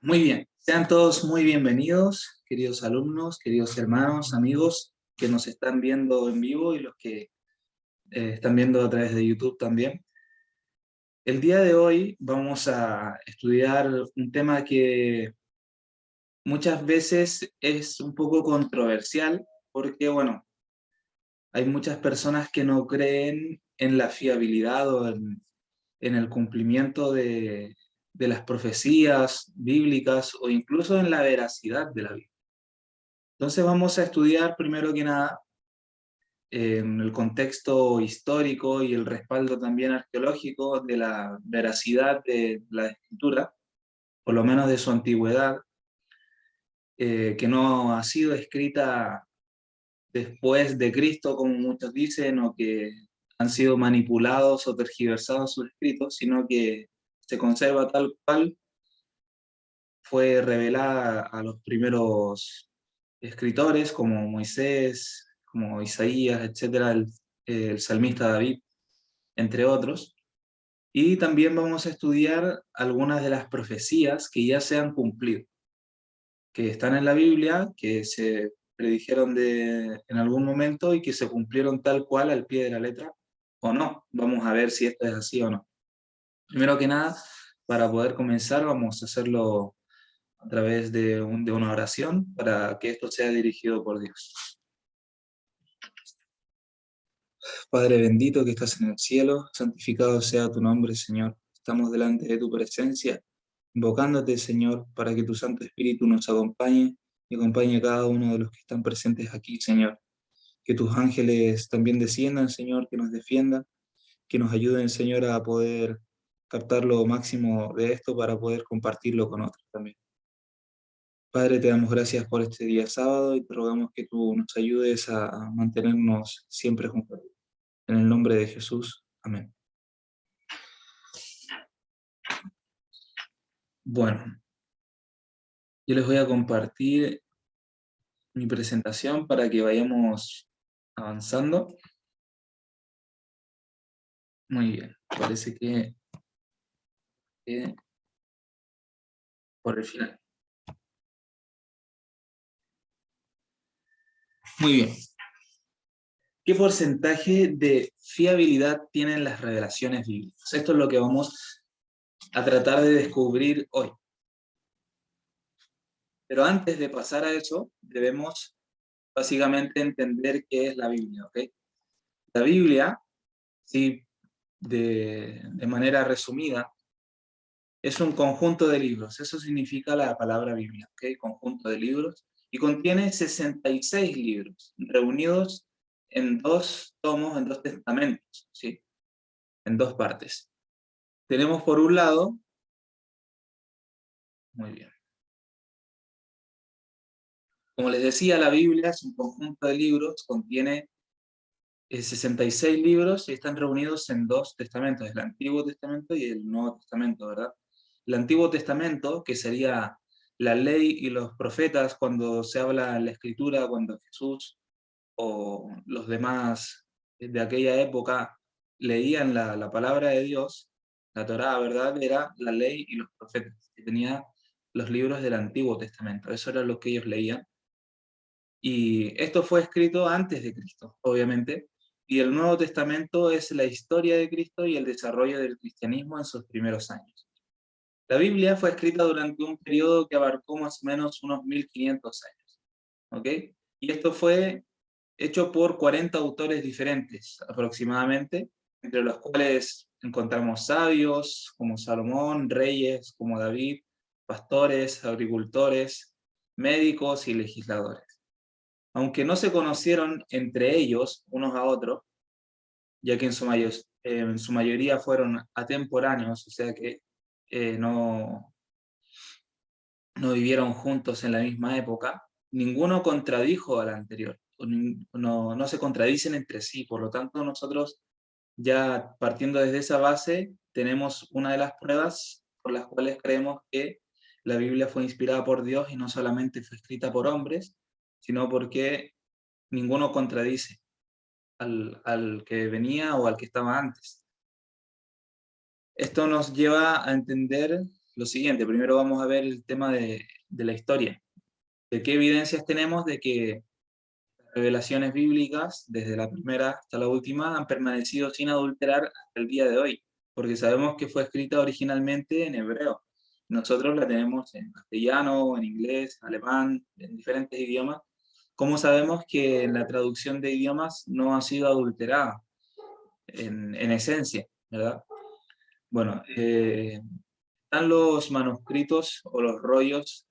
Muy bien, sean todos muy bienvenidos, queridos alumnos, queridos hermanos, amigos que nos están viendo en vivo y los que están viendo a través de YouTube también. El día de hoy vamos a estudiar un tema que muchas veces es un poco controversial porque, bueno, hay muchas personas que no creen en la fiabilidad o en el cumplimiento de las profecías bíblicas o incluso en la veracidad de la Biblia. Entonces vamos a estudiar primero que nada en el contexto histórico y el respaldo también arqueológico de la veracidad de la escritura, por lo menos de su antigüedad, que no ha sido escrita después de Cristo, como muchos dicen, o que han sido manipulados o tergiversados sus escritos, sino que se conserva tal cual fue revelada a los primeros escritores como Moisés, como Isaías, etcétera, el salmista David, entre otros. Y también vamos a estudiar algunas de las profecías que ya se han cumplido, que están en la Biblia, que se predijeron en algún momento y que se cumplieron tal cual al pie de la letra, o no. Vamos a ver si esto es así o no. Primero que nada, para poder comenzar, vamos a hacerlo a través de una oración para que esto sea dirigido por Dios. Padre bendito que estás en el cielo, santificado sea tu nombre, Señor. Estamos delante de tu presencia, invocándote, Señor, para que tu Santo Espíritu nos acompañe y acompañe a cada uno de los que están presentes aquí, Señor. Que tus ángeles también desciendan, Señor, que nos defiendan, que nos ayuden, Señor, a poder captar lo máximo de esto para poder compartirlo con otros también. Padre, te damos gracias por este día sábado y te rogamos que tú nos ayudes a mantenernos siempre juntos. En el nombre de Jesús. Amén. Bueno, yo les voy a compartir mi presentación para que vayamos avanzando. Muy bien, parece que por el final. Muy bien. ¿Qué porcentaje de fiabilidad tienen las revelaciones bíblicas? Esto es lo que vamos a tratar de descubrir hoy. Pero antes de pasar a eso, debemos básicamente entender qué es la Biblia, ¿ok? La Biblia, sí, de manera resumida, es un conjunto de libros. Eso significa la palabra Biblia, ¿ok? Conjunto de libros. Y contiene 66 libros, reunidos en dos tomos, en dos testamentos, ¿sí? En dos partes. Tenemos por un lado, muy bien. Como les decía, la Biblia es un conjunto de libros, contiene 66 libros y están reunidos en dos testamentos, el Antiguo Testamento y el Nuevo Testamento, ¿verdad? El Antiguo Testamento, que sería la ley y los profetas cuando se habla en la Escritura, cuando Jesús o los demás de aquella época leían la palabra de Dios, la Torá, ¿verdad? Era la ley y los profetas, que tenía los libros del Antiguo Testamento, eso era lo que ellos leían. Y esto fue escrito antes de Cristo, obviamente, y el Nuevo Testamento es la historia de Cristo y el desarrollo del cristianismo en sus primeros años. La Biblia fue escrita durante un periodo que abarcó más o menos unos 1500 años, ¿ok? Y esto fue hecho por 40 autores diferentes aproximadamente, entre los cuales encontramos sabios como Salomón, reyes como David, pastores, agricultores, médicos y legisladores. Aunque no se conocieron entre ellos, unos a otros, ya que en su mayoría fueron atemporáneos, o sea que no, no vivieron juntos en la misma época, ninguno contradijo al anterior, no se contradicen entre sí, por lo tanto nosotros ya partiendo desde esa base tenemos una de las pruebas por las cuales creemos que la Biblia fue inspirada por Dios y no solamente fue escrita por hombres, sino porque ninguno contradice al que venía o al que estaba antes. Esto nos lleva a entender lo siguiente. Primero vamos a ver el tema de la historia. ¿De qué evidencias tenemos de que las revelaciones bíblicas, desde la primera hasta la última, han permanecido sin adulterar hasta el día de hoy? Porque sabemos que fue escrita originalmente en hebreo. Nosotros la tenemos en castellano, en inglés, alemán, en diferentes idiomas. ¿Cómo sabemos que la traducción de idiomas no ha sido adulterada en esencia, ¿verdad? Bueno, están los manuscritos o los rollos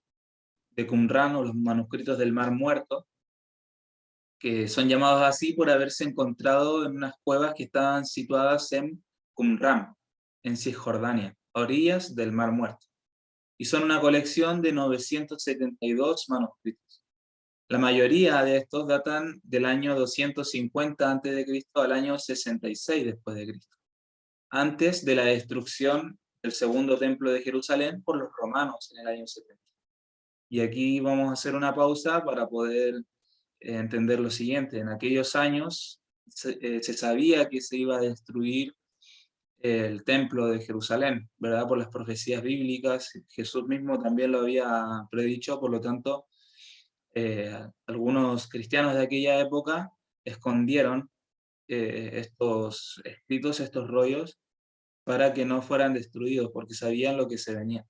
de Qumrán o los manuscritos del Mar Muerto, que son llamados así por haberse encontrado en unas cuevas que estaban situadas en Qumrán, en Cisjordania, a orillas del Mar Muerto. Y son una colección de 972 manuscritos. La mayoría de estos datan del año 250 a.C. al año 66 después de Cristo, antes de la destrucción del segundo templo de Jerusalén por los romanos en el año 70. Y aquí vamos a hacer una pausa para poder entender lo siguiente. En aquellos años se sabía que se iba a destruir el templo de Jerusalén, ¿verdad? Por las profecías bíblicas. Jesús mismo también lo había predicho, por lo tanto, algunos cristianos de aquella época escondieron estos escritos, estos rollos, para que no fueran destruidos, porque sabían lo que se venía.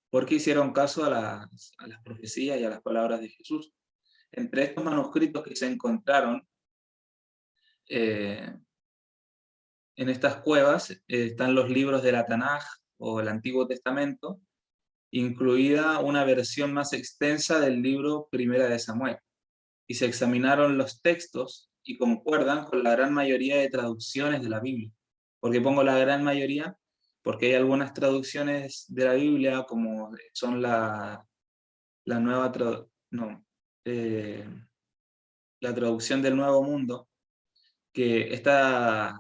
Porque hicieron caso a las profecías y a las palabras de Jesús. Entre estos manuscritos que se encontraron eh, en estas cuevas están los libros de la Tanaj o el Antiguo Testamento, incluida una versión más extensa del libro Primera de Samuel. Y se examinaron los textos y concuerdan con la gran mayoría de traducciones de la Biblia. ¿Por qué pongo la gran mayoría? Porque hay algunas traducciones de la Biblia, como son la nueva no, la traducción del Nuevo Mundo, que esta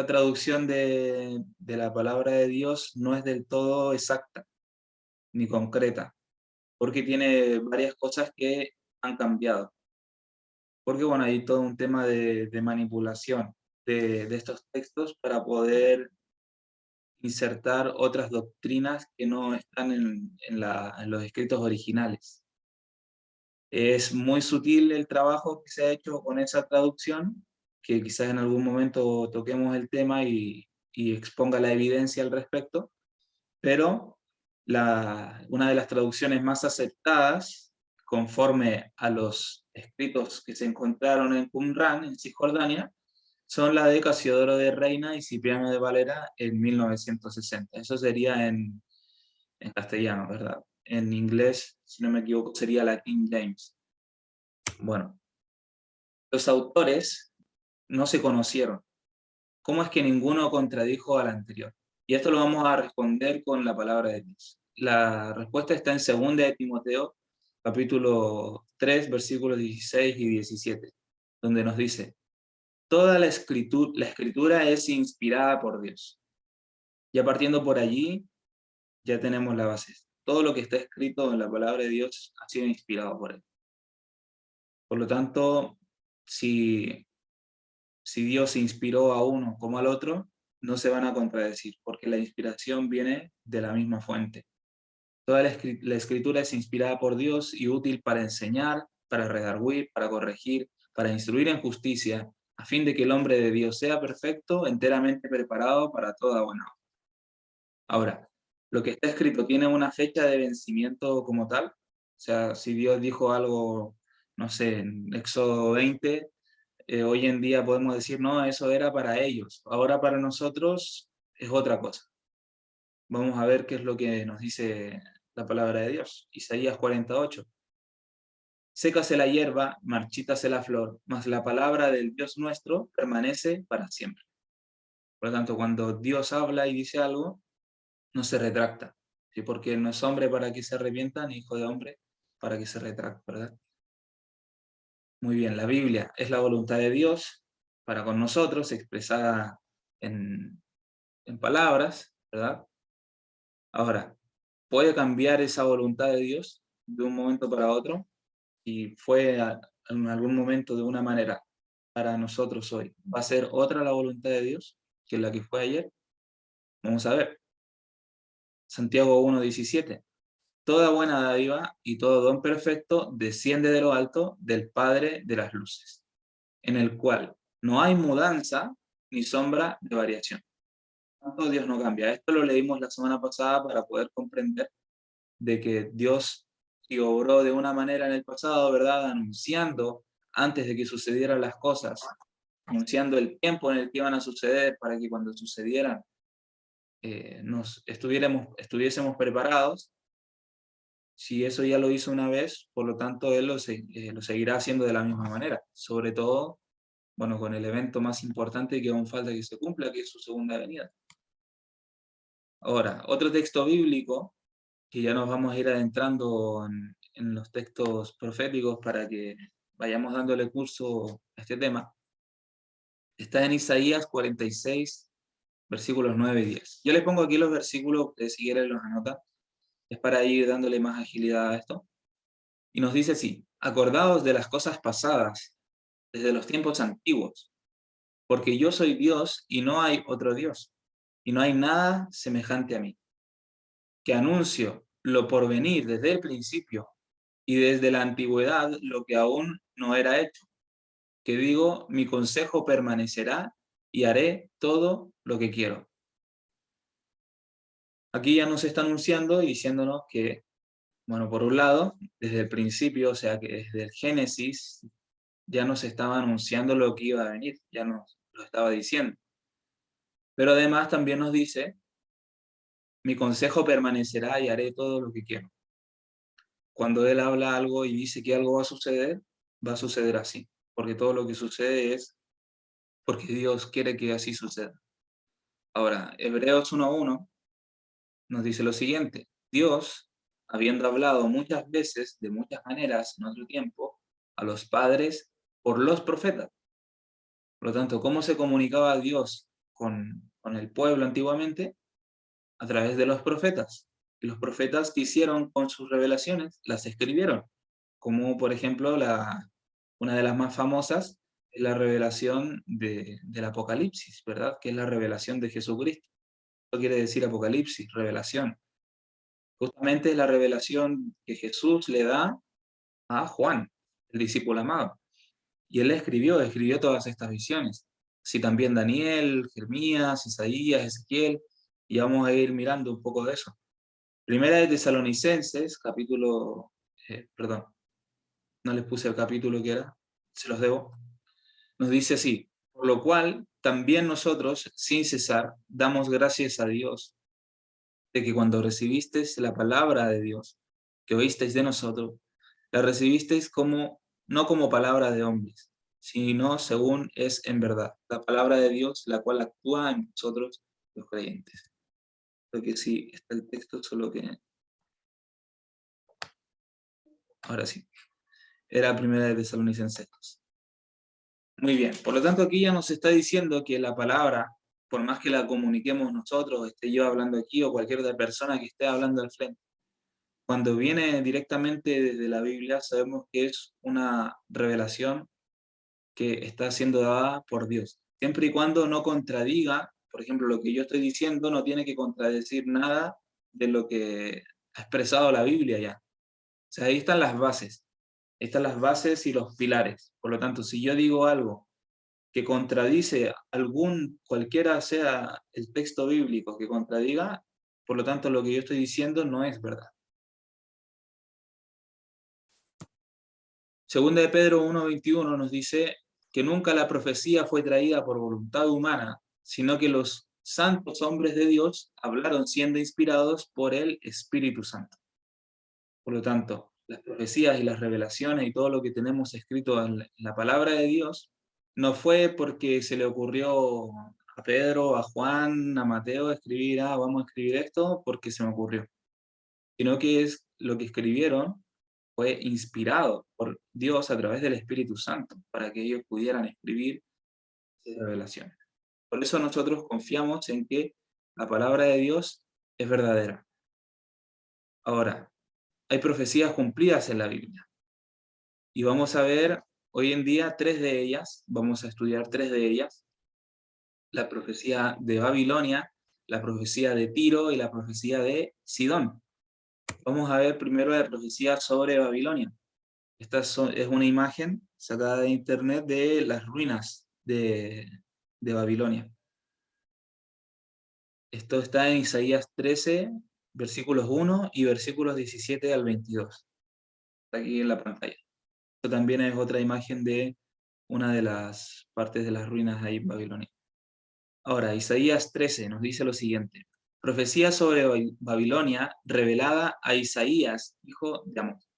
traducción de la palabra de Dios no es del todo exacta ni concreta, porque tiene varias cosas que han cambiado. Porque bueno, hay todo un tema de manipulación de estos textos para poder insertar otras doctrinas que no están en los escritos originales. Es muy sutil el trabajo que se ha hecho con esa traducción, que quizás en algún momento toquemos el tema y exponga la evidencia al respecto, pero una de las traducciones más aceptadas, conforme a los escritos que se encontraron en Qumrán, en Cisjordania, son la de Casiodoro de Reina y Cipriano de Valera en 1960. Eso sería en castellano, ¿verdad? En inglés, si no me equivoco, sería la King James. Bueno, los autores no se conocieron. ¿Cómo es que ninguno contradijo al anterior? Y esto lo vamos a responder con la palabra de Dios. La respuesta está en 2 de Timoteo, capítulo 3, versículos 16 y 17, donde nos dice: toda la escritura es inspirada por Dios. Ya partiendo por allí, ya tenemos la base. Todo lo que está escrito en la palabra de Dios ha sido inspirado por Él. Por lo tanto, si Dios inspiró a uno como al otro, no se van a contradecir, porque la inspiración viene de la misma fuente. Toda la escritura es inspirada por Dios y útil para enseñar, para redarguir, para corregir, para instruir en justicia, a fin de que el hombre de Dios sea perfecto, enteramente preparado para toda buena obra. Ahora, lo que está escrito tiene una fecha de vencimiento como tal. O sea, si Dios dijo algo, no sé, en Éxodo 20, hoy en día podemos decir, no, eso era para ellos. Ahora para nosotros es otra cosa. Vamos a ver qué es lo que nos dice la palabra de Dios. Isaías 48. Sécase la hierba, marchítase la flor, mas la palabra del Dios nuestro permanece para siempre. Por lo tanto, cuando Dios habla y dice algo, no se retracta, ¿sí? Porque no es hombre para que se arrepienta, ni hijo de hombre para que se retracte, ¿verdad? Muy bien, la Biblia es la voluntad de Dios para con nosotros, expresada en palabras, ¿verdad? Ahora, ¿puede cambiar esa voluntad de Dios de un momento para otro? Y fue en algún momento de una manera para nosotros hoy. ¿Va a ser otra la voluntad de Dios que la que fue ayer? Vamos a ver. Santiago 1:17. Toda buena dádiva y todo don perfecto desciende de lo alto del Padre de las luces, en el cual no hay mudanza ni sombra de variación. Tanto Dios no cambia. Esto lo leímos la semana pasada para poder comprender de que Dios sí obró de una manera en el pasado, ¿verdad? Anunciando antes de que sucedieran las cosas, anunciando el tiempo en el que iban a suceder para que cuando sucedieran estuviésemos preparados. Si eso ya lo hizo una vez, por lo tanto Él lo seguirá haciendo de la misma manera. Sobre todo, bueno, con el evento más importante que aún falta que se cumpla, que es su segunda venida. Ahora, otro texto bíblico, que ya nos vamos a ir adentrando en los textos proféticos para que vayamos dándole curso a este tema, está en Isaías 46, versículos 9 y 10. Yo les pongo aquí los versículos, si quieren los anota, es para ir dándole más agilidad a esto. Y nos dice así: acordaos de las cosas pasadas, desde los tiempos antiguos, porque yo soy Dios y no hay otro Dios, y no hay nada semejante a mí, que anuncio lo por venir desde el principio y desde la antigüedad lo que aún no era hecho, que digo, mi consejo permanecerá y haré todo lo que quiero. Aquí ya nos está anunciando y diciéndonos que, bueno, por un lado, desde el principio, o sea que desde el Génesis, ya nos estaba anunciando lo que iba a venir, ya nos lo estaba diciendo. Pero además también nos dice, mi consejo permanecerá y haré todo lo que quiero. Cuando Él habla algo y dice que algo va a suceder así, porque todo lo que sucede es porque Dios quiere que así suceda. Ahora, Hebreos 1:1 nos dice lo siguiente: Dios, habiendo hablado muchas veces, de muchas maneras en otro tiempo, a los padres por los profetas. Por lo tanto, ¿cómo se comunicaba Dios con el pueblo antiguamente? A través de los profetas. Y los profetas, ¿qué hicieron con sus revelaciones? Las escribieron. Como por ejemplo, una de las más famosas es la revelación del Apocalipsis, ¿verdad? Que es la revelación de Jesucristo. Esto quiere decir Apocalipsis, revelación. Justamente es la revelación que Jesús le da a Juan, el discípulo amado. Y él escribió todas estas visiones. Así también Daniel, Jeremías, Isaías, Ezequiel, y vamos a ir mirando un poco de eso. Primera de Tesalonicenses, perdón, no les puse el capítulo que era, se los debo, nos dice así: por lo cual también nosotros, sin cesar, damos gracias a Dios, de que cuando recibisteis la palabra de Dios, que oísteis de nosotros, la recibisteis no como palabra de hombres, sino según es en verdad, la palabra de Dios, la cual actúa en nosotros los creyentes. Creo que sí, está el texto, solo que... Ahora sí, era primera de Tesalonicenses. Muy bien, por lo tanto aquí ya nos está diciendo que la palabra, por más que la comuniquemos nosotros, esté yo hablando aquí o cualquier otra persona que esté hablando al frente, cuando viene directamente desde la Biblia, sabemos que es una revelación que está siendo dada por Dios. Siempre y cuando no contradiga, por ejemplo, lo que yo estoy diciendo no tiene que contradecir nada de lo que ha expresado la Biblia ya. O sea, ahí están las bases. Ahí están las bases y los pilares. Por lo tanto, si yo digo algo que contradice cualquiera sea el texto bíblico que contradiga, por lo tanto, lo que yo estoy diciendo no es verdad. Segunda de Pedro 1:21 nos dice que nunca la profecía fue traída por voluntad humana, sino que los santos hombres de Dios hablaron siendo inspirados por el Espíritu Santo. Por lo tanto, las profecías y las revelaciones y todo lo que tenemos escrito en la palabra de Dios no fue porque se le ocurrió a Pedro, a Juan, a Mateo escribir, vamos a escribir esto porque se me ocurrió, sino que es lo que escribieron fue inspirado por Dios a través del Espíritu Santo para que ellos pudieran escribir esas revelaciones. Por eso nosotros confiamos en que la palabra de Dios es verdadera. Ahora, hay profecías cumplidas en la Biblia y vamos a ver hoy en día tres de ellas, vamos a estudiar tres de ellas. La profecía de Babilonia, la profecía de Tiro y la profecía de Sidón. Vamos a ver primero la profecía sobre Babilonia. Es una imagen sacada de internet de las ruinas de Babilonia. Esto está en Isaías 13, versículos 1 y versículos 17 al 22. Está aquí en la pantalla. Esto también es otra imagen de una de las partes de las ruinas ahí en Babilonia. Ahora, Isaías 13 nos dice lo siguiente. Profecía sobre Babilonia revelada a Isaías, hijo de Amós.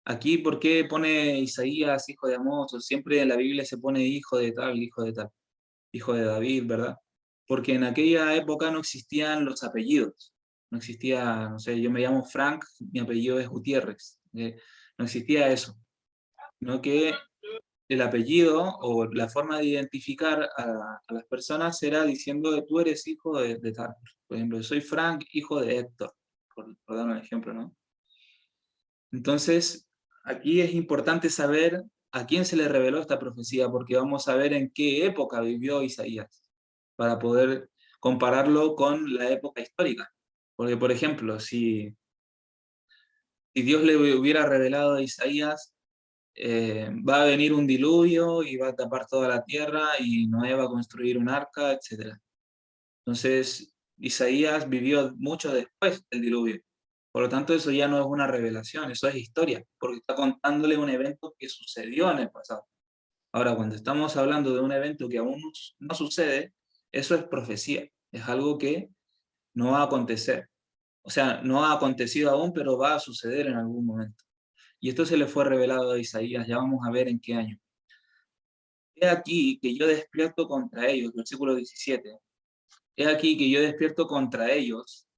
Aquí, ¿por qué pone Isaías, hijo de Amós? O siempre en la Biblia se pone hijo de tal, hijo de David, ¿verdad? Porque en aquella época no existían los apellidos. No existía, no sé, yo me llamo Frank, mi apellido es Gutiérrez. No existía eso. Sino que el apellido o la forma de identificar a las personas era diciendo que tú eres hijo de tal. Por ejemplo, soy Frank, hijo de Héctor, por dar un ejemplo, ¿no? Entonces, aquí es importante saber a quién se le reveló esta profecía, porque vamos a ver en qué época vivió Isaías, para poder compararlo con la época histórica. Porque, por ejemplo, si Dios le hubiera revelado a Isaías, va a venir un diluvio y va a tapar toda la tierra y Noé va a construir un arca, etc. Entonces, Isaías vivió mucho después del diluvio. Por lo tanto, eso ya no es una revelación, eso es historia, porque está contándole un evento que sucedió en el pasado. Ahora, cuando estamos hablando de un evento que aún no sucede, eso es profecía, es algo que no va a acontecer. O sea, no ha acontecido aún, pero va a suceder en algún momento. Y esto se le fue revelado a Isaías, ya vamos a ver en qué año. He aquí que yo despierto contra ellos, versículo 17. He aquí que yo despierto contra ellos,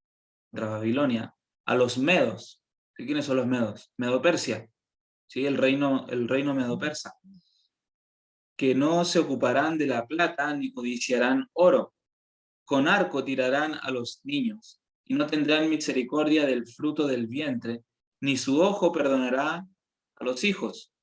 contra Babilonia, a los medos. ¿Quiénes son los medos? Medo-Persia, ¿sí? El reino medo-persa. Que no se ocuparán de la plata ni codiciarán oro. Con arco tirarán a los niños, y no tendrán misericordia del fruto del vientre, ni su ojo perdonará a los hijos.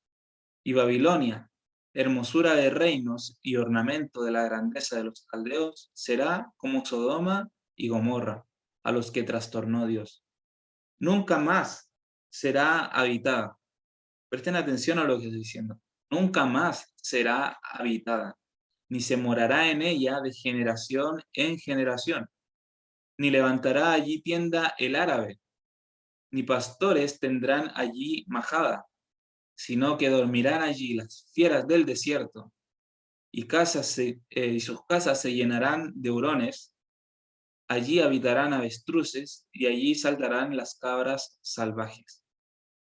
Y Babilonia, hermosura de reinos y ornamento de la grandeza de los caldeos, será como Sodoma y Gomorra, a los que trastornó Dios. Nunca más será habitada. Presten atención a lo que estoy diciendo. Nunca más será habitada, ni se morará en ella de generación en generación, ni levantará allí tienda el árabe, ni pastores tendrán allí majada, sino que dormirán allí las fieras del desierto, y sus casas se llenarán de hurones, allí habitarán avestruces, y allí saltarán las cabras salvajes.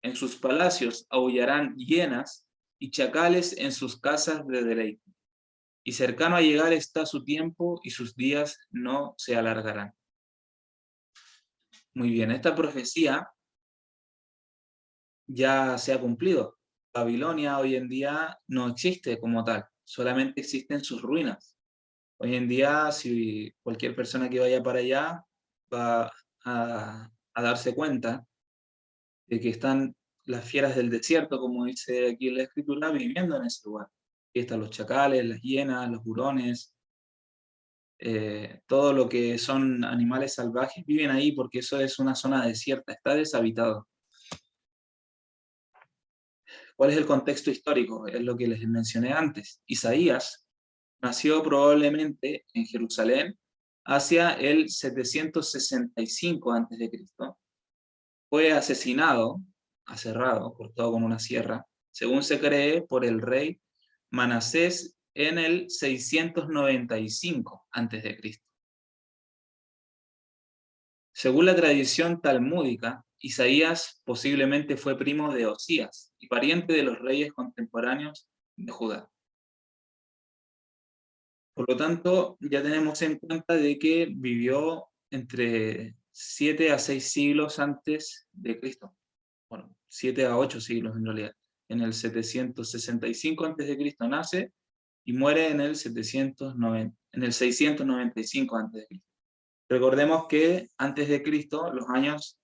En sus palacios aullarán hienas, y chacales en sus casas de deleite. Y cercano a llegar está su tiempo, y sus días no se alargarán. Muy bien, esta profecía ya se ha cumplido. Babilonia hoy en día no existe como tal, solamente existen sus ruinas. Hoy en día, si cualquier persona que vaya para allá va a darse cuenta de que están las fieras del desierto, como dice aquí en la escritura, viviendo en ese lugar. Aquí están los chacales, las hienas, los hurones, todo lo que son animales salvajes viven ahí porque eso es una zona desierta, está deshabitado. ¿Cuál es el contexto histórico? Es lo que les mencioné antes. Isaías nació probablemente en Jerusalén hacia el 765 a.C. Fue asesinado, aserrado, cortado con una sierra, según se cree, por el rey Manasés en el 695 a.C. Según la tradición talmúdica, Isaías posiblemente fue primo de Osías y pariente de los reyes contemporáneos de Judá. Por lo tanto, ya tenemos en cuenta de que vivió entre 7 a 6 siglos antes de Cristo. Bueno, 7 a 8 siglos en realidad. En el 765 a.C. nace y muere en el 695 a.C. Recordemos que antes de Cristo los años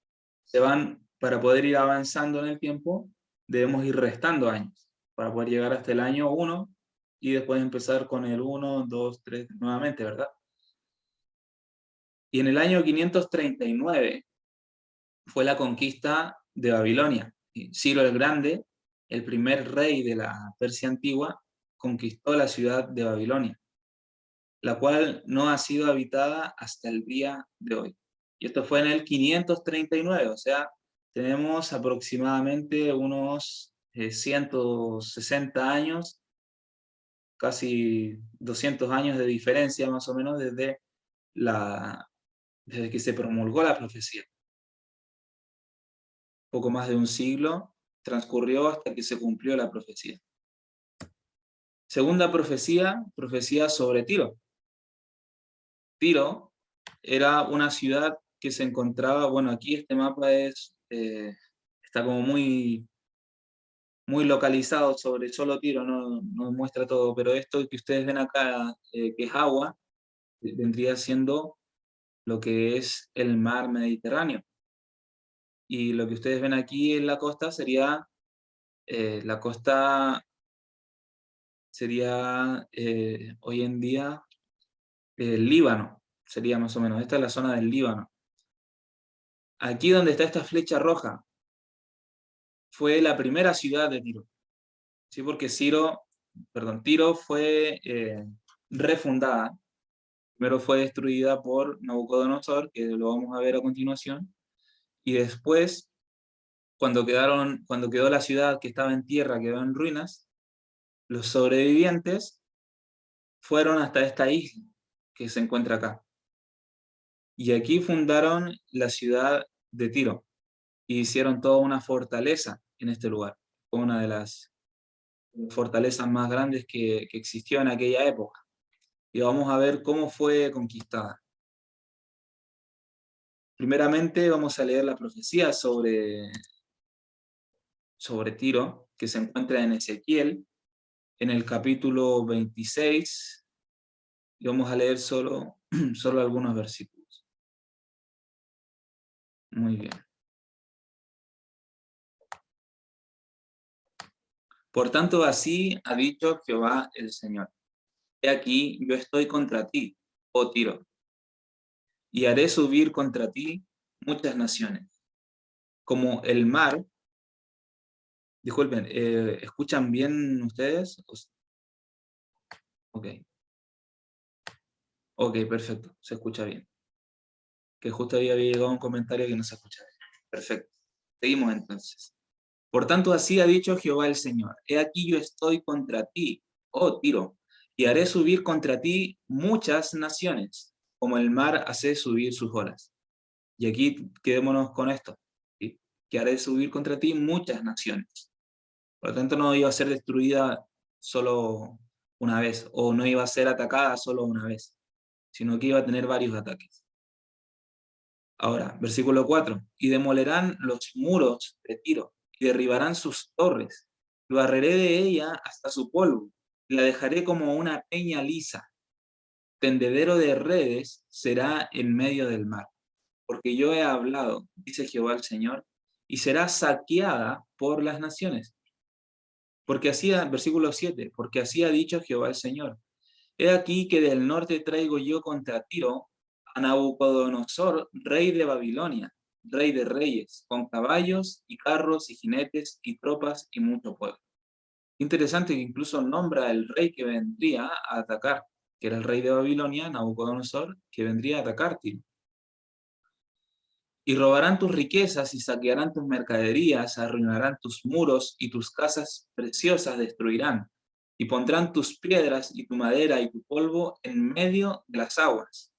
se van, para poder ir avanzando en el tiempo, debemos ir restando años, para poder llegar hasta el año 1 y después empezar con el 1, 2, 3 nuevamente, ¿verdad? Y en el año 539 fue la conquista de Babilonia. Ciro el Grande, el primer rey de la Persia antigua, conquistó la ciudad de Babilonia, la cual no ha sido habitada hasta el día de hoy. Y esto fue en el 539, o sea, tenemos aproximadamente unos 160 años, casi 200 años de diferencia más o menos desde que se promulgó la profecía. Poco más de un siglo transcurrió hasta que se cumplió la profecía. Segunda profecía, profecía sobre Tiro. Tiro era una ciudad que se encontraba, bueno, aquí este mapa está como muy localizado sobre solo Tiro, no muestra todo, pero esto que ustedes ven acá, que es agua, vendría siendo lo que es el mar Mediterráneo. Y lo que ustedes ven aquí en la costa sería, la costa sería hoy en día el Líbano, sería más o menos, esta es la zona del Líbano. Aquí donde está esta flecha roja, fue la primera ciudad de Tiro, ¿sí? Porque Tiro fue refundada, primero fue destruida por Nabucodonosor, que lo vamos a ver a continuación, y después, cuando quedó la ciudad que estaba en tierra, quedó en ruinas, los sobrevivientes fueron hasta esta isla que se encuentra acá. Y aquí fundaron la ciudad de Tiro, y hicieron toda una fortaleza en este lugar. Fue una de las fortalezas más grandes que existió en aquella época. Y vamos a ver cómo fue conquistada. Primeramente vamos a leer la profecía sobre Tiro, que se encuentra en Ezequiel, en el capítulo 26, y vamos a leer solo algunos versículos. Muy bien. Por tanto, así ha dicho Jehová el Señor. He aquí, yo estoy contra ti, oh Tiro, y haré subir contra ti muchas naciones, como el mar. Disculpen, ¿escuchan bien ustedes? Ok, ok, perfecto, se escucha bien. Que justo había llegado un comentario que no se escucha bien. Perfecto, seguimos entonces. Por tanto, así ha dicho Jehová el Señor. He aquí yo estoy contra ti, oh Tiro, y haré subir contra ti muchas naciones, como el mar hace subir sus olas. Y aquí quedémonos con esto, ¿sí? Que haré subir contra ti muchas naciones. Por lo tanto, no iba a ser destruida solo una vez, o no iba a ser atacada solo una vez, sino que iba a tener varios ataques. Ahora, versículo 4. Y demolerán los muros de Tiro, y derribarán sus torres. Lo barreré de ella hasta su polvo, y la dejaré como una peña lisa. Tendedero de redes será en medio del mar. Porque yo he hablado, dice Jehová el Señor, y será saqueada por las naciones. Porque versículo 7, porque así ha dicho Jehová el Señor. He aquí que del norte traigo yo contra Tiro a Nabucodonosor, rey de Babilonia, rey de reyes, con caballos y carros y jinetes y tropas y mucho pueblo. Interesante que incluso nombra el rey que vendría a atacar, que era el rey de Babilonia, Nabucodonosor, que vendría a atacar Tiro. Y robarán tus riquezas y saquearán tus mercaderías, arruinarán tus muros y tus casas preciosas destruirán, y pondrán tus piedras y tu madera y tu polvo en medio de las aguas.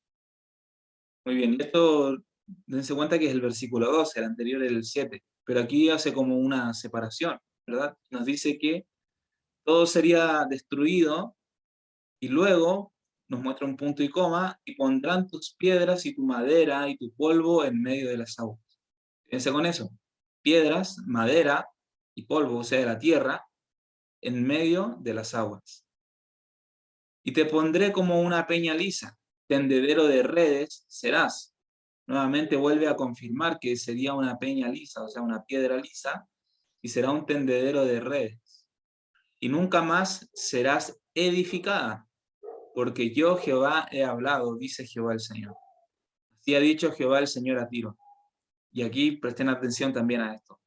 Muy bien, y esto, dense cuenta que es el versículo 12, el anterior es el 7, pero aquí hace como una separación, ¿verdad? Nos dice que todo sería destruido y luego nos muestra un punto y coma, y pondrán tus piedras y tu madera y tu polvo en medio de las aguas. Fíjense con eso. Piedras, madera y polvo, o sea, de la tierra, en medio de las aguas. Y te pondré como una peña lisa, tendedero de redes serás. Nuevamente vuelve a confirmar que sería una peña lisa, o sea, una piedra lisa, y será un tendedero de redes. Y nunca más serás edificada, porque yo Jehová he hablado, dice Jehová el Señor. Así ha dicho Jehová el Señor a Tiro. Y aquí presten atención también a esto.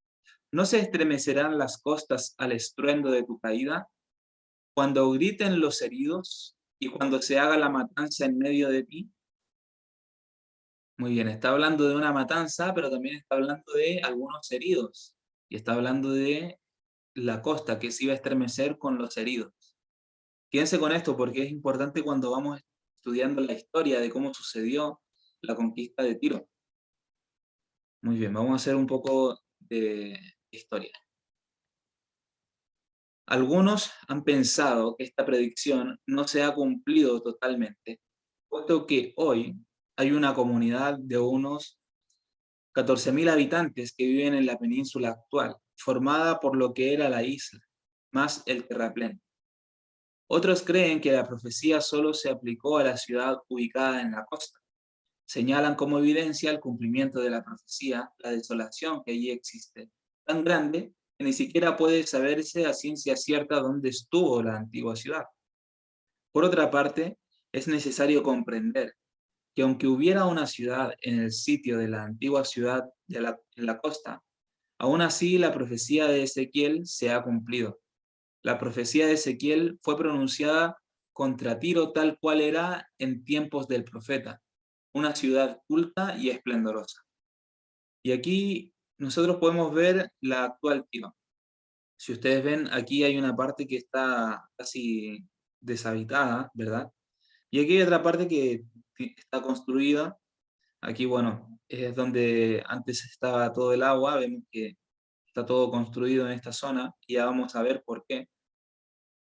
¿No se estremecerán las costas al estruendo de tu caída? Cuando griten los heridos y cuando se haga la matanza en medio de ti. Muy bien, está hablando de una matanza, pero también está hablando de algunos heridos. Y está hablando de la costa que se iba a estremecer con los heridos. Quédense con esto porque es importante cuando vamos estudiando la historia de cómo sucedió la conquista de Tiro. Muy bien, vamos a hacer un poco de historia. Algunos han pensado que esta predicción no se ha cumplido totalmente, puesto que hoy hay una comunidad de unos 14.000 habitantes que viven en la península actual, formada por lo que era la isla, más el terraplén. Otros creen que la profecía solo se aplicó a la ciudad ubicada en la costa. Señalan como evidencia el cumplimiento de la profecía la desolación que allí existe, tan grande que ni siquiera puede saberse a ciencia cierta dónde estuvo la antigua ciudad. Por otra parte, es necesario comprender que aunque hubiera una ciudad en el sitio de la antigua ciudad en la costa, aún así la profecía de Ezequiel se ha cumplido. La profecía de Ezequiel fue pronunciada contra Tiro tal cual era en tiempos del profeta, una ciudad culta y esplendorosa. Y aquí nosotros podemos ver la actual Tiro. Si ustedes ven, aquí hay una parte que está casi deshabitada, ¿verdad? Y aquí hay otra parte que está construida. Aquí, bueno, es donde antes estaba todo el agua, vemos que está todo construido en esta zona y ya vamos a ver por qué.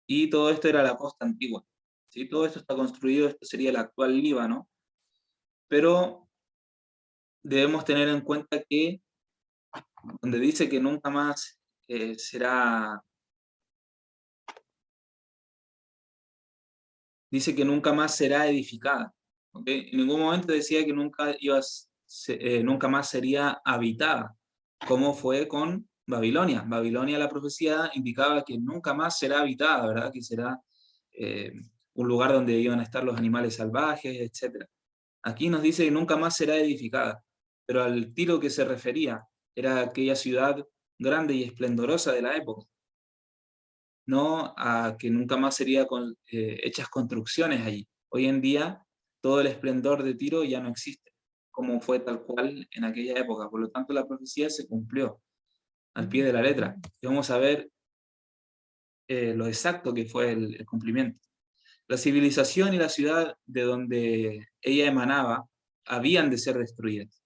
Y todo esto era la costa antigua. ¿Sí? Todo esto está construido, esto sería el actual Líbano, pero debemos tener en cuenta que donde dice que nunca más será, dice que nunca más será edificada. ¿Okay? En ningún momento decía que nunca más sería habitada, como fue con Babilonia. Babilonia, la profecía indicaba que nunca más será habitada, ¿verdad? Que será eh, un lugar donde iban a estar los animales salvajes, etc. Aquí nos dice que nunca más será edificada, pero al Tiro que se refería era aquella ciudad grande y esplendorosa de la época, no a que nunca más sería hechas construcciones allí. Hoy en día todo el esplendor de Tiro ya no existe, como fue tal cual en aquella época. Por lo tanto, la profecía se cumplió al pie de la letra. Y vamos a ver lo exacto que fue el cumplimiento. La civilización y la ciudad de donde ella emanaba habían de ser destruidas.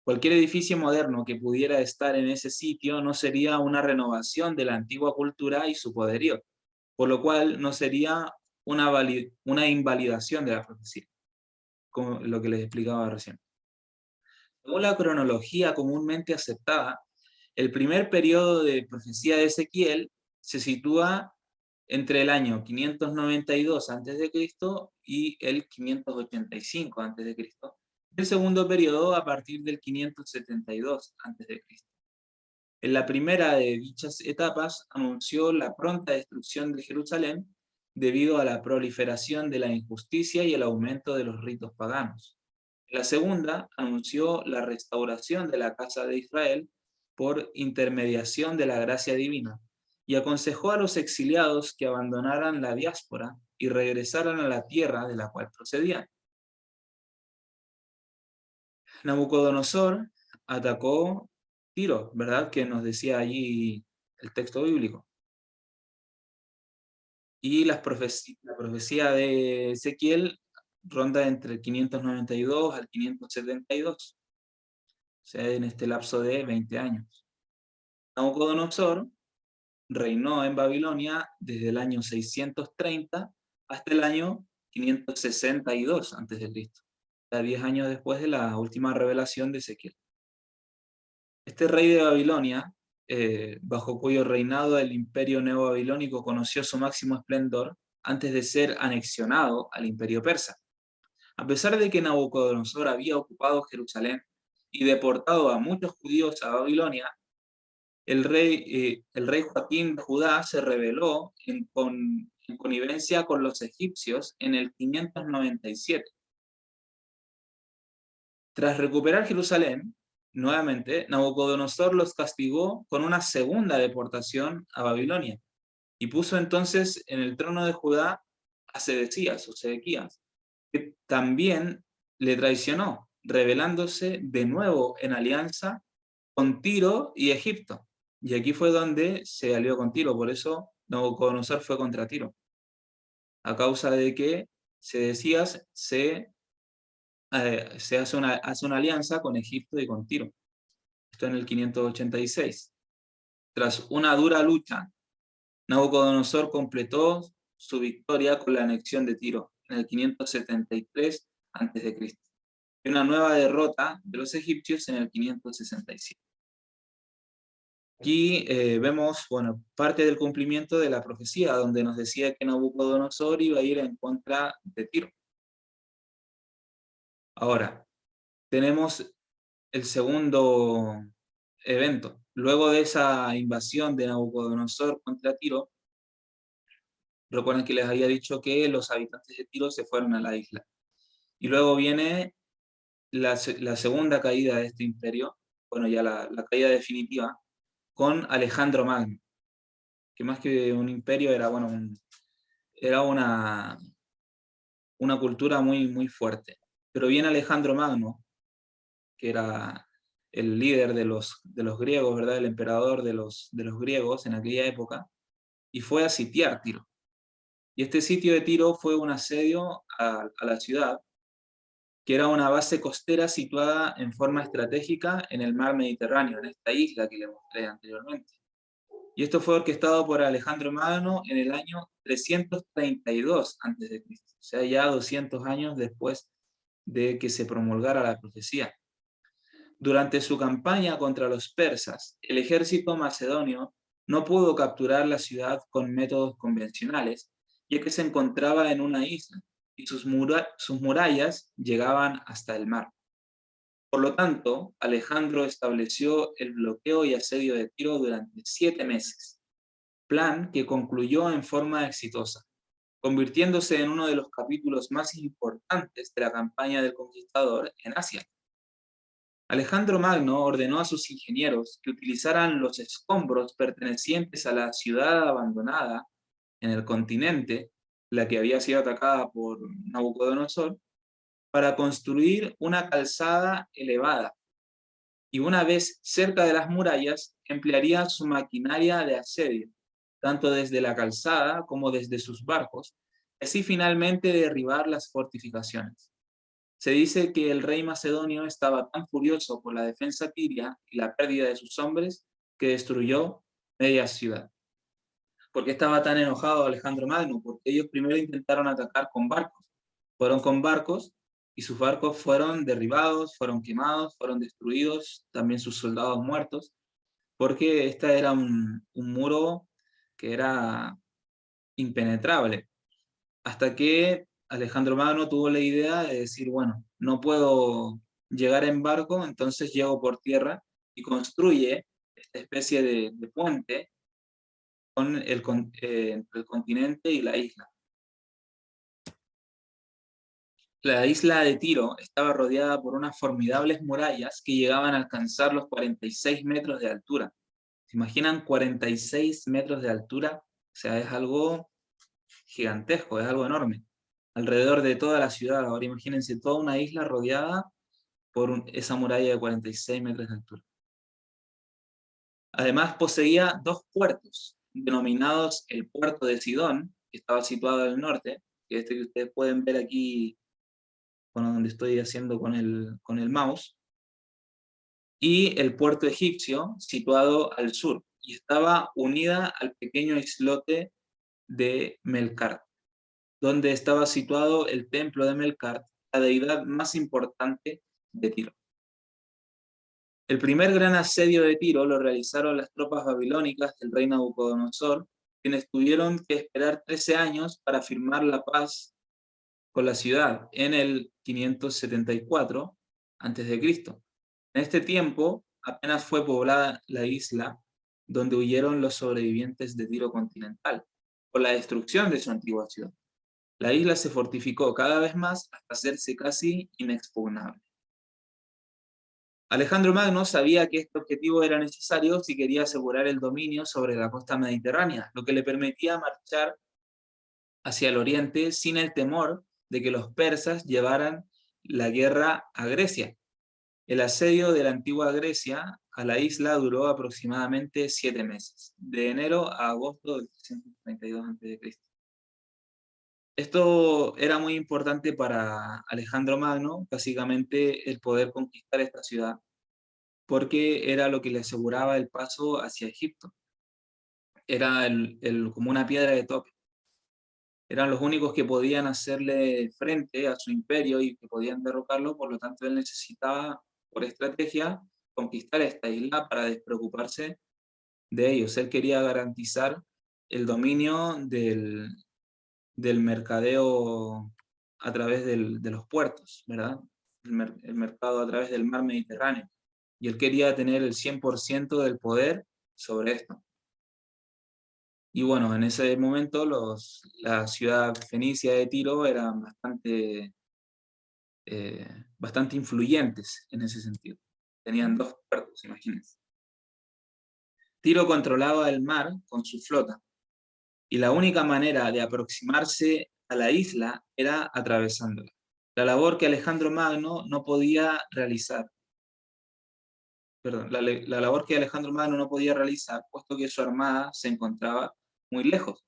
Cualquier edificio moderno que pudiera estar en ese sitio no sería una renovación de la antigua cultura y su poderío, por lo cual no sería una invalidación de la profecía, como lo que les explicaba recién. Según la cronología comúnmente aceptada, el primer periodo de profecía de Ezequiel se sitúa entre el año 592 a.C. y el 585 a.C. El segundo periodo a partir del 572 a.C. En la primera de dichas etapas anunció la pronta destrucción de Jerusalén debido a la proliferación de la injusticia y el aumento de los ritos paganos. En la segunda anunció la restauración de la casa de Israel por intermediación de la gracia divina y aconsejó a los exiliados que abandonaran la diáspora y regresaran a la tierra de la cual procedían. Nabucodonosor atacó Tiro, ¿verdad? Que nos decía allí el texto bíblico. Y la profecía de Ezequiel ronda entre el 592 al 572, o sea, en este lapso de 20 años. Nabucodonosor reinó en Babilonia desde el año 630 hasta el año 562 a.C., 10 años después de la última revelación de Ezequiel. Este rey de Babilonia, bajo cuyo reinado el imperio neobabilónico conoció su máximo esplendor antes de ser anexionado al imperio persa. A pesar de que Nabucodonosor había ocupado Jerusalén y deportado a muchos judíos a Babilonia, el rey Joaquín de Judá se rebeló en connivencia con los egipcios en el 597. Tras recuperar Jerusalén, nuevamente, Nabucodonosor los castigó con una segunda deportación a Babilonia, y puso entonces en el trono de Judá a Sedecías o Sedequías, que también le traicionó, rebelándose de nuevo en alianza con Tiro y Egipto. Y aquí fue donde se alió con Tiro, por eso Nabucodonosor fue contra Tiro, a causa de que Sedecías se hace una alianza con Egipto y con Tiro. Esto en el 586. Tras una dura lucha, Nabucodonosor completó su victoria con la anexión de Tiro en el 573 a.C. y una nueva derrota de los egipcios en el 567. Aquí vemos, bueno, parte del cumplimiento de la profecía, donde nos decía que Nabucodonosor iba a ir en contra de Tiro. Ahora, tenemos el segundo evento. Luego de esa invasión de Nabucodonosor contra Tiro, recuerden que les había dicho que los habitantes de Tiro se fueron a la isla. Y luego viene la segunda caída de este imperio, bueno, ya la caída definitiva, con Alejandro Magno, que más que un imperio era, bueno, era una cultura muy, muy fuerte. Pero viene Alejandro Magno, que era el líder de los griegos, ¿verdad? El emperador de los griegos en aquella época, y fue a sitiar Tiro. Y este sitio de Tiro fue un asedio a la ciudad, que era una base costera situada en forma estratégica en el mar Mediterráneo, en esta isla que le mostré anteriormente. Y esto fue orquestado por Alejandro Magno en el año 332 a.C., o sea, ya 200 años después de que se promulgara la profecía. Durante su campaña contra los persas, el ejército macedonio no pudo capturar la ciudad con métodos convencionales, ya que se encontraba en una isla y sus murallas llegaban hasta el mar. Por lo tanto, Alejandro estableció el bloqueo y asedio de Tiro durante 7 meses, plan que concluyó en forma exitosa, convirtiéndose en uno de los capítulos más importantes de la campaña del conquistador en Asia. Alejandro Magno ordenó a sus ingenieros que utilizaran los escombros pertenecientes a la ciudad abandonada en el continente, la que había sido atacada por Nabucodonosor, para construir una calzada elevada. Y una vez cerca de las murallas, emplearía su maquinaria de asedio, tanto desde la calzada como desde sus barcos, y así finalmente derribar las fortificaciones. Se dice que el rey macedonio estaba tan furioso por la defensa tiria y la pérdida de sus hombres que destruyó media ciudad. ¿Por qué estaba tan enojado Alejandro Magno? Porque ellos primero intentaron atacar con barcos. Fueron con barcos y sus barcos fueron derribados, fueron quemados, fueron destruidos, también sus soldados muertos, porque este era un muro que era impenetrable. Hasta que Alejandro Magno tuvo la idea de decir, bueno, no puedo llegar en barco, entonces llego por tierra y construye esta especie de puente entre el continente y la isla. La isla de Tiro estaba rodeada por unas formidables murallas que llegaban a alcanzar los 46 metros de altura. ¿Se imaginan 46 metros de altura? O sea, es algo gigantesco, es algo enorme. Alrededor de toda la ciudad, ahora imagínense toda una isla rodeada por esa muralla de 46 metros de altura. Además poseía dos puertos, denominados el puerto de Sidón, que estaba situado al norte, que es este que ustedes pueden ver aquí, bueno, donde estoy haciendo con el mouse, y el puerto egipcio, situado al sur, y estaba unida al pequeño islote de Melkart, donde estaba situado el templo de Melkart, la deidad más importante de Tiro. El primer gran asedio de Tiro lo realizaron las tropas babilónicas del rey Nabucodonosor, quienes tuvieron que esperar 13 años para firmar la paz con la ciudad en el 574 a.C. En este tiempo apenas fue poblada la isla donde huyeron los sobrevivientes de Tiro continental, por la destrucción de su antigua ciudad. La isla se fortificó cada vez más hasta hacerse casi inexpugnable. Alejandro Magno sabía que este objetivo era necesario si quería asegurar el dominio sobre la costa mediterránea, lo que le permitía marchar hacia el oriente sin el temor de que los persas llevaran la guerra a Grecia. El asedio de la antigua Grecia a la isla duró aproximadamente 7 meses, de enero a agosto del 332 a.C. Esto era muy importante para Alejandro Magno, básicamente el poder conquistar esta ciudad, porque era lo que le aseguraba el paso hacia Egipto. Era como una piedra de toque. Eran los únicos que podían hacerle frente a su imperio y que podían derrocarlo, por lo tanto él necesitaba, por estrategia, conquistar esta isla para despreocuparse de ellos. Él quería garantizar el dominio del mercadeo a través de los puertos, ¿verdad? El mercado a través del mar Mediterráneo. Y él quería tener el 100% del poder sobre esto. Y bueno, en ese momento la ciudad fenicia de Tiro eran bastante influyentes en ese sentido. Tenían 2 puertos, imagínense. Tiro controlaba el mar con su flota, y la única manera de aproximarse a la isla era atravesándola. La labor que Alejandro Magno no podía realizar, la labor que Alejandro Magno no podía realizar, puesto que su armada se encontraba muy lejos.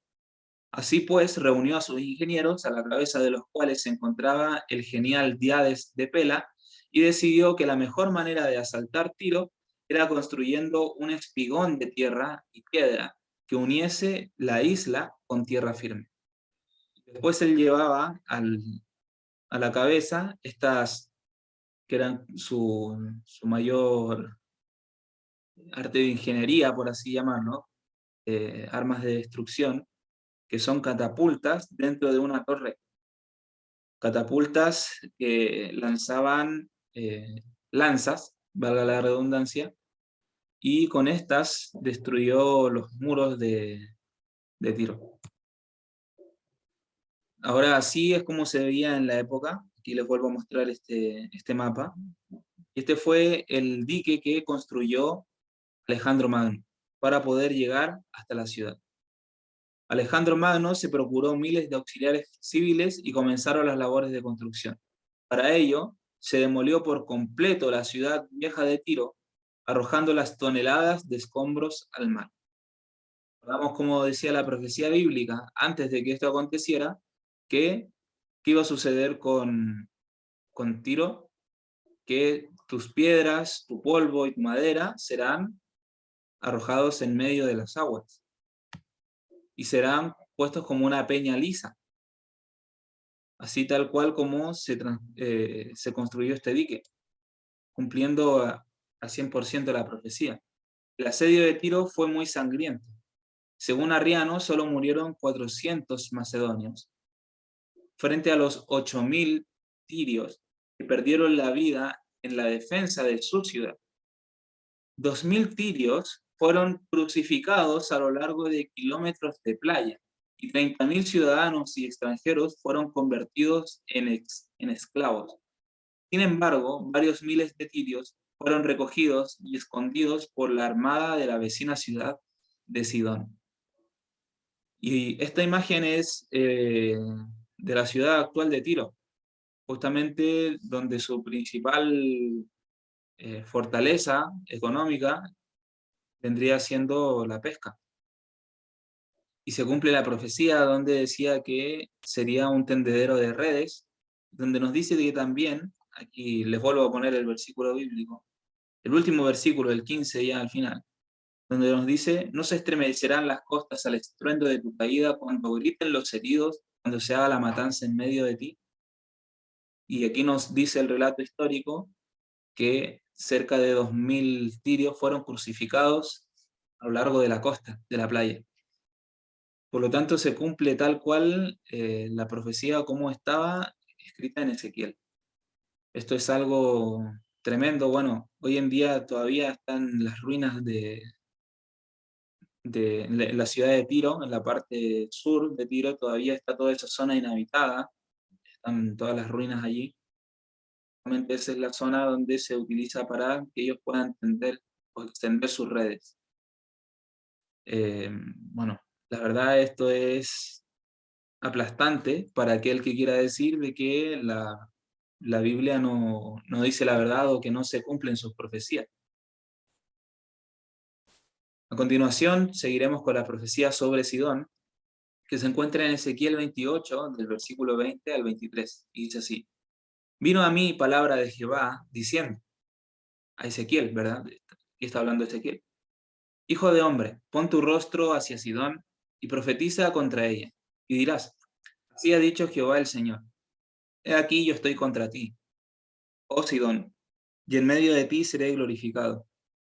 Así pues, reunió a sus ingenieros, a la cabeza de los cuales se encontraba el genial Diades de Pela, y decidió que la mejor manera de asaltar Tiro era construyendo un espigón de tierra y piedra que uniese la isla con tierra firme. Después él llevaba a la cabeza estas, que eran su mayor arte de ingeniería, por así llamarlo, armas de destrucción, que son catapultas dentro de una torre. Catapultas que lanzaban lanzas, valga la redundancia, y con estas destruyó los muros de Tiro. Ahora así es como se veía en la época. Aquí les vuelvo a mostrar este mapa. Este fue el dique que construyó Alejandro Magno para poder llegar hasta la ciudad. Alejandro Magno se procuró miles de auxiliares civiles y comenzaron las labores de construcción. Para ello, se demolió por completo la ciudad vieja de Tiro, arrojando las toneladas de escombros al mar. Recordamos, como decía la profecía bíblica, antes de que esto aconteciera, que ¿qué iba a suceder con Tiro? Que tus piedras, tu polvo y tu madera serán arrojados en medio de las aguas y serán puestos como una peña lisa, así tal cual como se construyó este dique, cumpliendo a 100% la profecía. El asedio de Tiro fue muy sangriento. Según Arriano, solo murieron 400 macedonios, frente a los 8.000 tirios que perdieron la vida en la defensa de su ciudad. 2.000 tirios fueron crucificados a lo largo de kilómetros de playa, y 30.000 ciudadanos y extranjeros fueron convertidos en esclavos. Sin embargo, varios miles de tirios fueron recogidos y escondidos por la armada de la vecina ciudad de Sidón. Y esta imagen es de la ciudad actual de Tiro, justamente donde su principal fortaleza económica vendría siendo la pesca. Y se cumple la profecía donde decía que sería un tendedero de redes, donde nos dice que también, aquí les vuelvo a poner el versículo bíblico, el último versículo, el 15 ya al final, donde nos dice: no se estremecerán las costas al estruendo de tu caída cuando griten los heridos, cuando se haga la matanza en medio de ti. Y aquí nos dice el relato histórico que cerca de 2.000 tirios fueron crucificados a lo largo de la costa, de la playa. Por lo tanto, se cumple tal cual la profecía como estaba escrita en Ezequiel. Esto es algo tremendo. Bueno, hoy en día todavía están las ruinas de la ciudad de Tiro, en la parte sur de Tiro, todavía está toda esa zona inhabitada, están todas las ruinas allí. Realmente esa es la zona donde se utiliza para que ellos puedan tender o extender sus redes. Bueno, la verdad esto es aplastante para aquel que quiera decir de que la Biblia no dice la verdad o que no se cumplen sus profecías. A continuación, seguiremos con la profecía sobre Sidón, que se encuentra en Ezequiel 28, del versículo 20 al 23, y dice así: Vino a mí palabra de Jehová, diciendo, a Ezequiel, ¿verdad? Aquí está hablando Ezequiel: Hijo de hombre, pon tu rostro hacia Sidón, y profetiza contra ella, y dirás, así ha dicho Jehová el Señor, he aquí yo estoy contra ti, oh Sidón, y en medio de ti seré glorificado,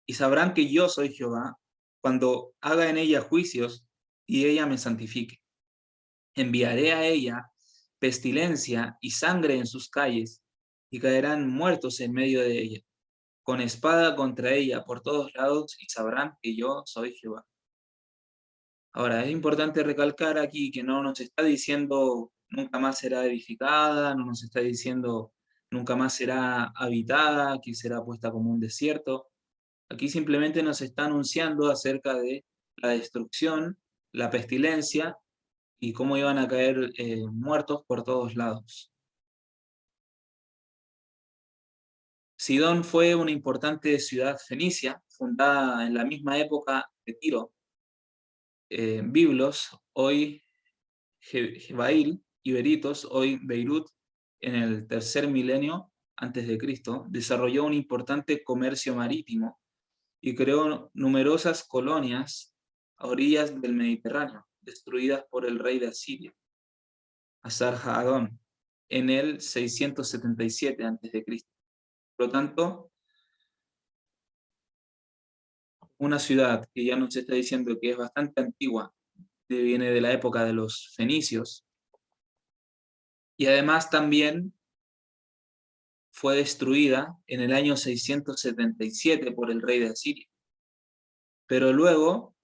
y sabrán que yo soy Jehová, cuando haga en ella juicios, y ella me santifique. Enviaré a ella pestilencia y sangre en sus calles, y caerán muertos en medio de ella, con espada contra ella por todos lados, y sabrán que yo soy Jehová. Ahora, es importante recalcar aquí que no nos está diciendo nunca más será edificada, no nos está diciendo nunca más será habitada, que será puesta como un desierto. Aquí simplemente nos está anunciando acerca de la destrucción, la pestilencia y cómo iban a caer muertos por todos lados. Sidón fue una importante ciudad fenicia, fundada en la misma época de Tiro. Biblos, hoy Jebail, y Beritos, hoy Beirut, en el tercer milenio antes de Cristo, desarrolló un importante comercio marítimo y creó numerosas colonias a orillas del Mediterráneo, destruidas por el rey de Asiria, Asar-Hadón, en el 677 a.C. Por lo tanto, una ciudad que ya nos está diciendo que es bastante antigua, que viene de la época de los fenicios, y además también fue destruida en el año 677 por el rey de Asiria, pero luego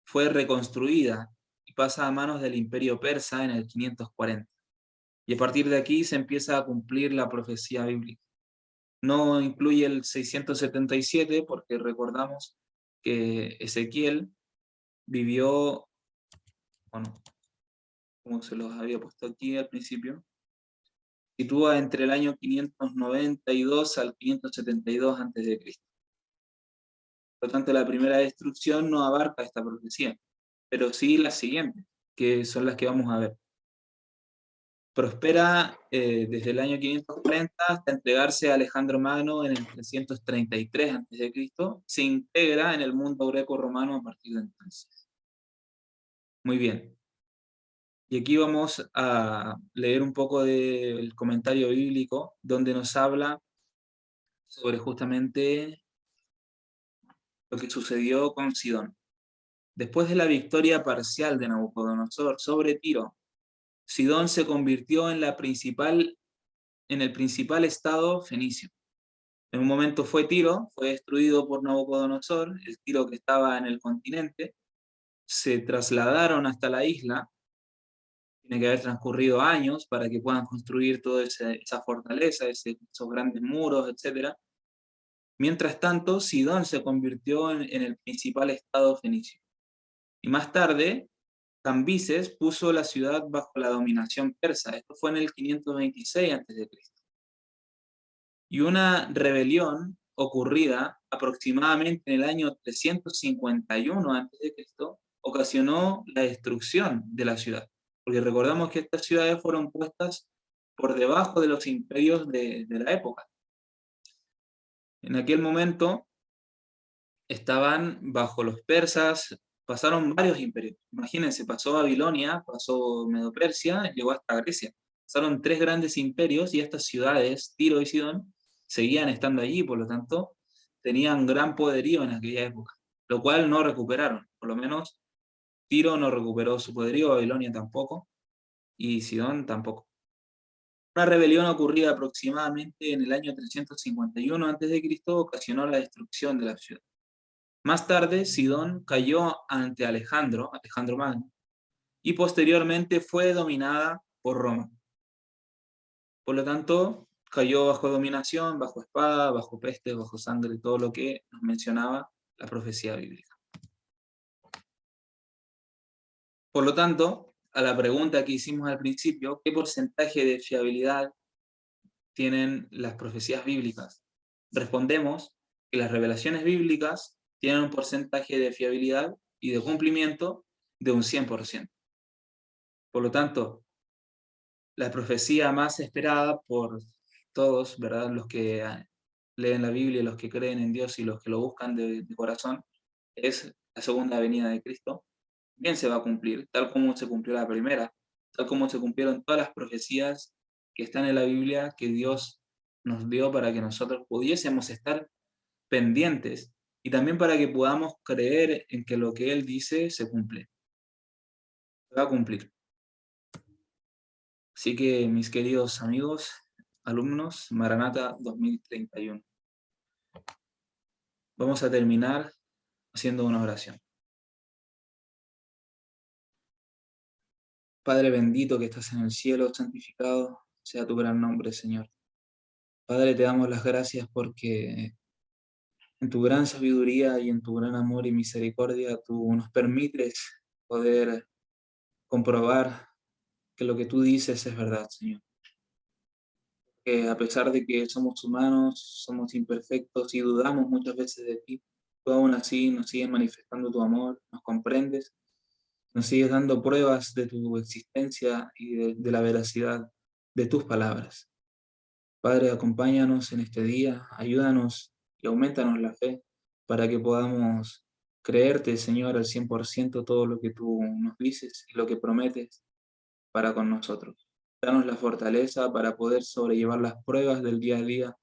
fue reconstruida y pasa a manos del imperio persa en el 540. Y a partir de aquí se empieza a cumplir la profecía bíblica. No incluye el 677 porque recordamos que Ezequiel vivió, bueno, como se los había puesto aquí al principio, sitúa entre el año 592 al 572 a.C. Por lo tanto, la primera destrucción no abarca esta profecía, pero sí las siguientes, que son las que vamos a ver. Prospera desde el año 540 hasta entregarse a Alejandro Magno en el 333 a.C., se integra en el mundo greco-romano a partir de entonces. Muy bien. Y aquí vamos a leer un poco del comentario bíblico, donde nos habla sobre justamente lo que sucedió con Sidón. Después de la victoria parcial de Nabucodonosor sobre Tiro, Sidón se convirtió en el principal estado fenicio. En un momento fue Tiro, fue destruido por Nabucodonosor, el Tiro que estaba en el continente, se trasladaron hasta la isla, tiene que haber transcurrido años para que puedan construir toda esa fortaleza, esos grandes muros, etc. Mientras tanto, Sidón se convirtió en el principal estado fenicio. Y más tarde, Cambises puso la ciudad bajo la dominación persa. Esto fue en el 526 a.C. Y una rebelión ocurrida aproximadamente en el año 351 a.C. ocasionó la destrucción de la ciudad. Porque recordamos que estas ciudades fueron puestas por debajo de los imperios de la época. En aquel momento estaban bajo los persas, pasaron varios imperios. Imagínense, pasó Babilonia, pasó Medo-Persia, llegó hasta Grecia. Pasaron tres grandes imperios y estas ciudades, Tiro y Sidón, seguían estando allí, por lo tanto, tenían gran poderío en aquella época, lo cual no recuperaron. Por lo menos Tiro no recuperó su poderío, Babilonia tampoco, y Sidón tampoco. Una rebelión ocurrida aproximadamente en el año 351 a.C. ocasionó la destrucción de la ciudad. Más tarde, Sidón cayó ante Alejandro Magno, y posteriormente fue dominada por Roma. Por lo tanto, cayó bajo dominación, bajo espada, bajo peste, bajo sangre, todo lo que nos mencionaba la profecía bíblica. Por lo tanto, a la pregunta que hicimos al principio, ¿qué porcentaje de fiabilidad tienen las profecías bíblicas? Respondemos que las revelaciones bíblicas tienen un porcentaje de fiabilidad y de cumplimiento de un 100%. Por lo tanto, la profecía más esperada por todos, ¿verdad? Los que leen la Biblia, los que creen en Dios y los que lo buscan de corazón, es la segunda venida de Cristo. Bien se va a cumplir, tal como se cumplió la primera, tal como se cumplieron todas las profecías que están en la Biblia que Dios nos dio para que nosotros pudiésemos estar pendientes y también para que podamos creer en que lo que Él dice se cumple, se va a cumplir. Así que, mis queridos amigos, alumnos, Maranata 2031. Vamos a terminar haciendo una oración. Padre bendito que estás en el cielo, santificado sea tu gran nombre, Señor. Padre, te damos las gracias porque en tu gran sabiduría y en tu gran amor y misericordia tú nos permites poder comprobar que lo que tú dices es verdad, Señor. Que a pesar de que somos humanos, somos imperfectos y dudamos muchas veces de ti, tú aún así nos sigues manifestando tu amor, nos comprendes, nos sigues dando pruebas de tu existencia y de la veracidad de tus palabras. Padre, acompáñanos en este día, ayúdanos y aumentanos la fe para que podamos creerte, Señor, al 100% todo lo que tú nos dices y lo que prometes para con nosotros. Danos la fortaleza para poder sobrellevar las pruebas del día a día,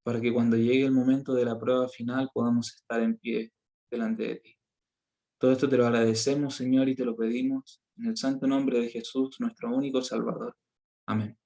para que cuando llegue el momento de la prueba final podamos estar en pie delante de ti. Todo esto te lo agradecemos, Señor, y te lo pedimos en el santo nombre de Jesús, nuestro único Salvador. Amén.